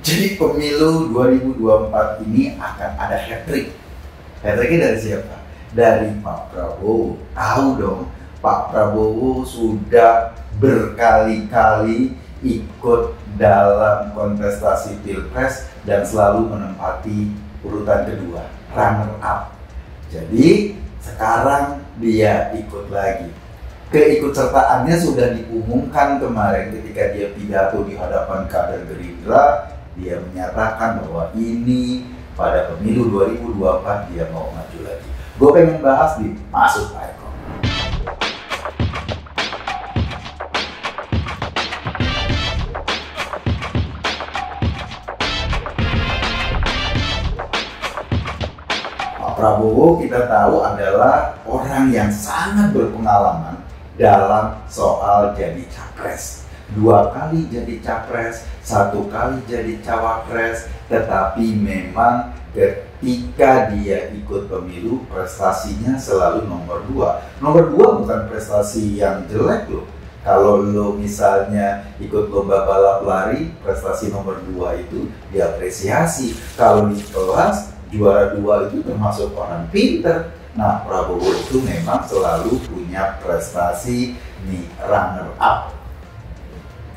Jadi pemilu 2024 ini akan ada hat-trick. Hat-tricknya dari siapa? Dari Pak Prabowo. Tahu dong, Pak Prabowo sudah berkali-kali ikut dalam kontestasi Pilpres dan selalu menempati urutan kedua, runner up. Jadi sekarang dia ikut lagi. Keikutsertaannya sudah diumumkan kemarin ketika dia pidato di hadapan kader Gerindra. Dia menyatakan bahwa ini pada pemilu 2024 dia mau maju lagi. Gue pengen bahas di Masuk Pak Eko. Pak Prabowo kita tahu adalah orang yang sangat berpengalaman dalam soal jadi capres. 2 kali jadi capres, 1 kali jadi cawapres, tetapi memang ketika dia ikut pemilu prestasinya selalu nomor 2. Nomor 2 bukan prestasi yang jelek loh. Kalau lo misalnya ikut lomba balap lari, prestasi nomor 2 itu diapresiasi. Kalau di kelas juara 2 itu termasuk orang pinter. Nah, Prabowo itu memang selalu punya prestasi di runner up.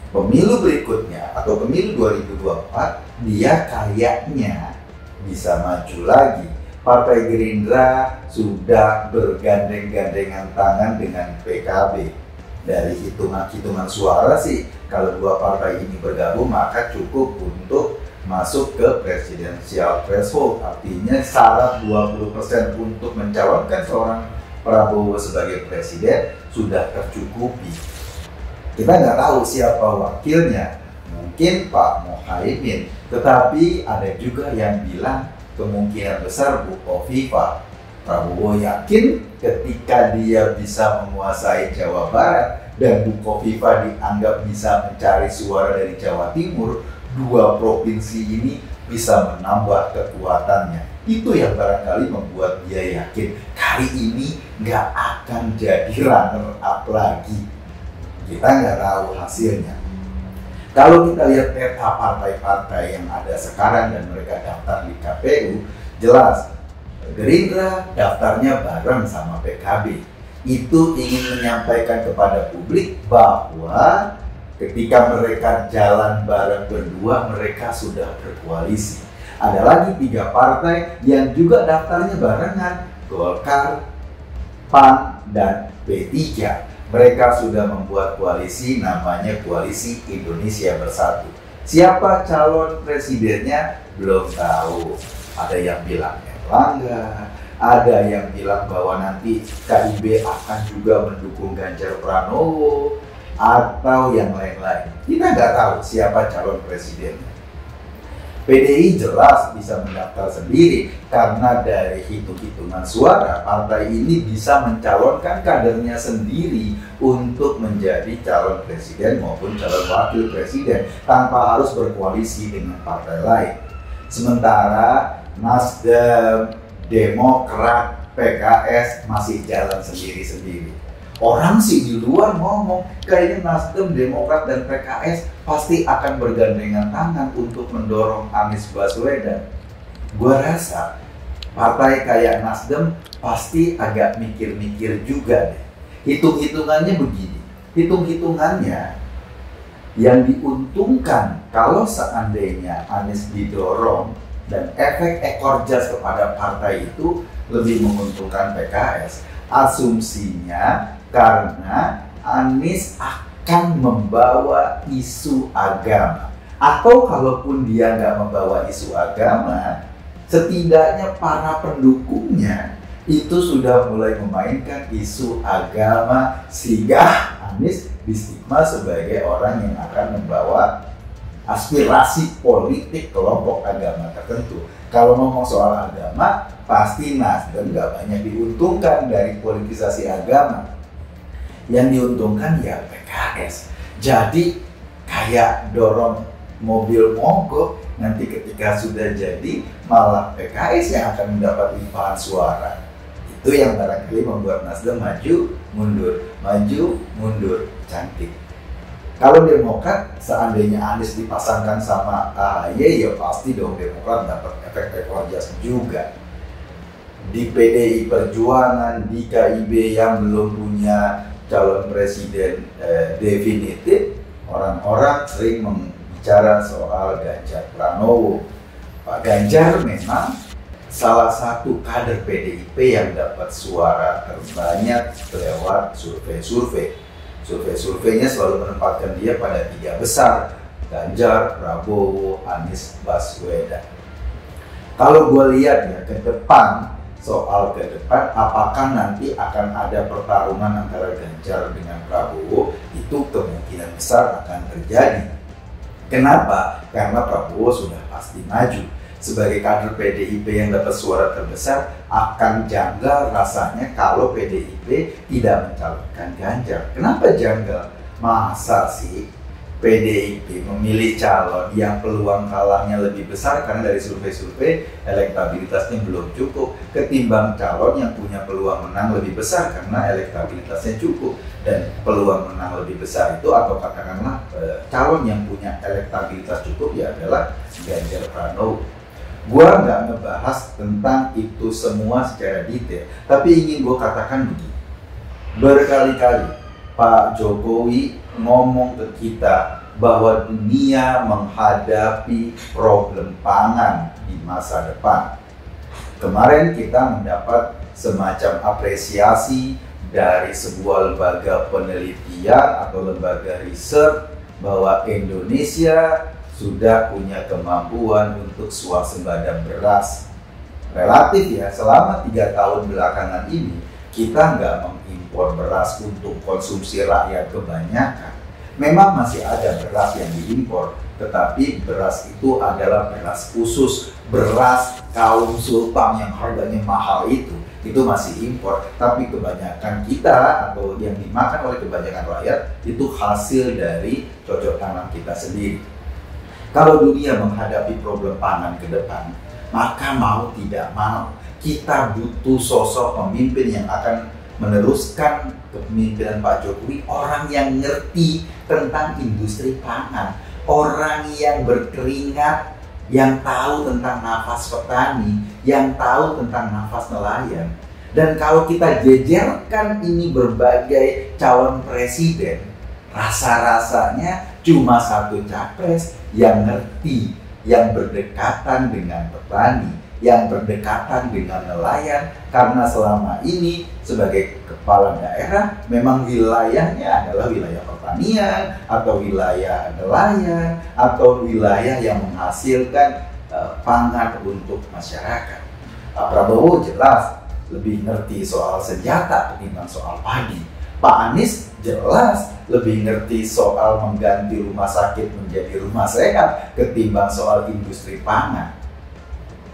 Pemilu berikutnya atau pemilu 2024 dia kayaknya bisa maju lagi. Partai Gerindra sudah bergandeng-gandengan tangan dengan PKB. Dari hitungan suara sih, kalau 2 partai ini bergabung maka cukup untuk masuk ke presidensial threshold. Artinya syarat 20% untuk mencalonkan seorang Prabowo sebagai presiden sudah tercukupi. Kita nggak tahu siapa wakilnya, mungkin Pak Muhaimin, tetapi ada juga yang bilang kemungkinan besar Bu Kofifa. Prabowo yakin ketika dia bisa menguasai Jawa Barat dan Bu Kofifa dianggap bisa mencari suara dari Jawa Timur, 2 provinsi ini bisa menambah kekuatannya. Itu yang barangkali membuat dia yakin kali ini nggak akan jadi runner up lagi. Kita nggak tahu hasilnya. Kalau kita lihat peta partai-partai yang ada sekarang dan mereka daftar di KPU, jelas Gerindra daftarnya bareng sama PKB. Itu ingin menyampaikan kepada publik bahwa ketika mereka jalan bareng berdua, mereka sudah berkoalisi. Ada lagi 3 partai yang juga daftarnya barengan, Golkar, PAN, dan P3. Mereka sudah membuat koalisi namanya Koalisi Indonesia Bersatu. Siapa calon presidennya belum tahu. Ada yang bilang Erlangga, ada yang bilang bahwa nanti KIB akan juga mendukung Ganjar Pranowo, atau yang lain-lain. Kita nggak tahu siapa calon presidennya. PDI jelas bisa mendaftar sendiri karena dari hitung-hitungan suara partai ini bisa mencalonkan kadernya sendiri untuk menjadi calon presiden maupun calon wakil presiden tanpa harus berkoalisi dengan partai lain. Sementara Nasdem, Demokrat, PKS masih jalan sendiri-sendiri. Orang sih di luar ngomong kayaknya Nasdem, Demokrat, dan PKS pasti akan bergandengan tangan untuk mendorong Anies Baswedan. Gua rasa partai kayak Nasdem pasti agak mikir-mikir juga deh. Hitung-hitungannya begini, hitung-hitungannya yang diuntungkan kalau seandainya Anies didorong dan efek ekor jas kepada partai itu lebih menguntungkan PKS. Asumsinya karena Anies akan membawa isu agama, atau kalaupun dia nggak membawa isu agama, setidaknya para pendukungnya itu sudah mulai memainkan isu agama sehingga Anies distigma sebagai orang yang akan membawa aspirasi politik kelompok agama tertentu. Kalau ngomong soal agama, pasti Nasdem nggak banyak diuntungkan dari politisasi agama. Yang diuntungkan ya PKS. Jadi kayak dorong mobil mogok, nanti ketika sudah jadi malah PKS yang akan mendapat limpahan suara. Itu yang barangkali membuat Nasdem maju, mundur, cantik. Kalau Demokrat, seandainya Anies dipasangkan sama AHY, ya pasti dong Demokrat dapat efek ekor jas juga. Di PDI Perjuangan, di KIB yang belum punya calon presiden definitif, orang-orang sering bicara soal Ganjar Pranowo. Pak Ganjar memang salah satu kader PDIP yang dapat suara terbanyak lewat survei-survei. Survei-surveinya selalu menempatkan dia pada 3 besar, Ganjar, Prabowo, Anies, Baswedan. Kalau gue lihat ya ke depan, apakah nanti akan ada pertarungan antara Ganjar dengan Prabowo, itu kemungkinan besar akan terjadi. Kenapa? Karena Prabowo sudah pasti maju. Sebagai kader PDIP yang dapat suara terbesar, akan janggal rasanya kalau PDIP tidak mencalonkan Ganjar. Kenapa janggal? Masa sih PDIP memilih calon yang peluang kalahnya lebih besar karena dari survei-survei elektabilitasnya belum cukup, ketimbang calon yang punya peluang menang lebih besar karena elektabilitasnya cukup. Dan peluang menang lebih besar itu, atau katakanlah calon yang punya elektabilitas cukup, ya adalah Ganjar Pranowo. Gua nggak ngebahas tentang itu semua secara detail, tapi ingin gue katakan begini. Berkali-kali Pak Jokowi ngomong ke kita bahwa dunia menghadapi problem pangan di masa depan. Kemarin kita mendapat semacam apresiasi dari sebuah lembaga penelitian atau lembaga riset bahwa Indonesia sudah punya kemampuan untuk swasembada beras. Relatif ya, selama 3 tahun belakangan ini kita nggak mengimpor beras untuk konsumsi rakyat kebanyakan. Memang masih ada beras yang diimpor, tetapi beras itu adalah beras khusus, beras kaum sultan yang harganya mahal itu masih impor. Tapi kebanyakan kita atau yang dimakan oleh kebanyakan rakyat itu hasil dari cocok tanam kita sendiri. Kalau dunia menghadapi problem pangan ke depan, maka mau tidak mau kita butuh sosok pemimpin yang akan meneruskan kepemimpinan Pak Jokowi, orang yang ngerti tentang industri pangan, orang yang berkeringat, yang tahu tentang nafas petani, yang tahu tentang nafas nelayan. Dan kalau kita jejerkan ini berbagai calon presiden, rasa-rasanya cuma satu capres yang ngerti, yang berdekatan dengan petani, yang berdekatan dengan nelayan, karena selama ini sebagai kepala daerah memang wilayahnya adalah wilayah pertanian atau wilayah nelayan atau wilayah yang menghasilkan pangan untuk masyarakat. Pak Prabowo jelas lebih ngerti soal senjata ketimbang soal padi. Pak Anies jelas lebih ngerti soal mengganti rumah sakit menjadi rumah sehat ketimbang soal industri pangan.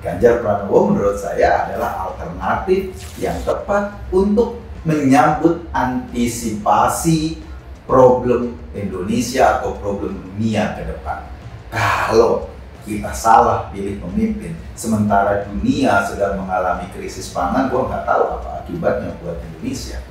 Ganjar Pranowo menurut saya adalah alternatif yang tepat untuk menyambut antisipasi problem Indonesia atau problem dunia ke depan. Kalau kita salah pilih pemimpin, sementara dunia sedang mengalami krisis pangan, gua nggak tahu apa akibatnya buat Indonesia.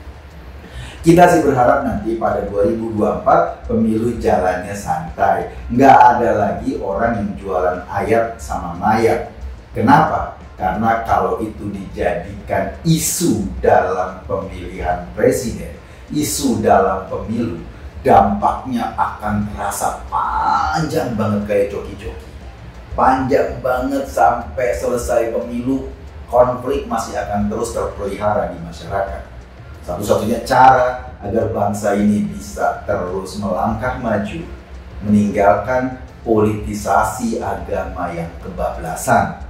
Kita sih berharap nanti pada 2024 pemilu jalannya santai. Nggak ada lagi orang yang jualan ayat sama mayat. Kenapa? Karena kalau itu dijadikan isu dalam pemilihan presiden, isu dalam pemilu, dampaknya akan terasa panjang banget kayak joki-joki. Panjang banget sampai selesai pemilu, konflik masih akan terus terpelihara di masyarakat. Satu-satunya cara agar bangsa ini bisa terus melangkah maju, meninggalkan politisasi agama yang kebablasan,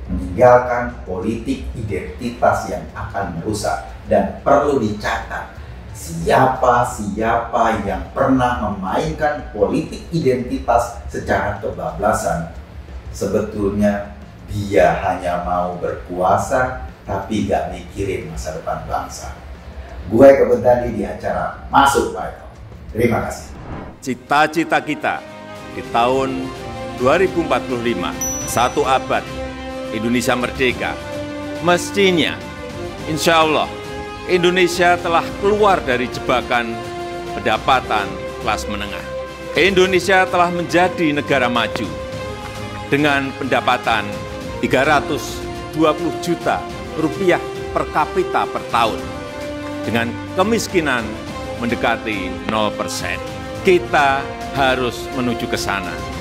meninggalkan politik identitas yang akan merusak. Dan perlu dicatat, siapa yang pernah memainkan politik identitas secara kebablasan, sebetulnya dia hanya mau berkuasa tapi gak mikirin masa depan bangsa. Gue Kebendani di acara Masuk Pak. Terima kasih. Cita-cita kita di tahun 2045, 1 abad Indonesia merdeka, mestinya insya Allah Indonesia telah keluar dari jebakan pendapatan kelas menengah. Indonesia telah menjadi negara maju dengan pendapatan 320 juta rupiah per kapita per tahun, dengan kemiskinan mendekati 0%. Kita harus menuju ke sana.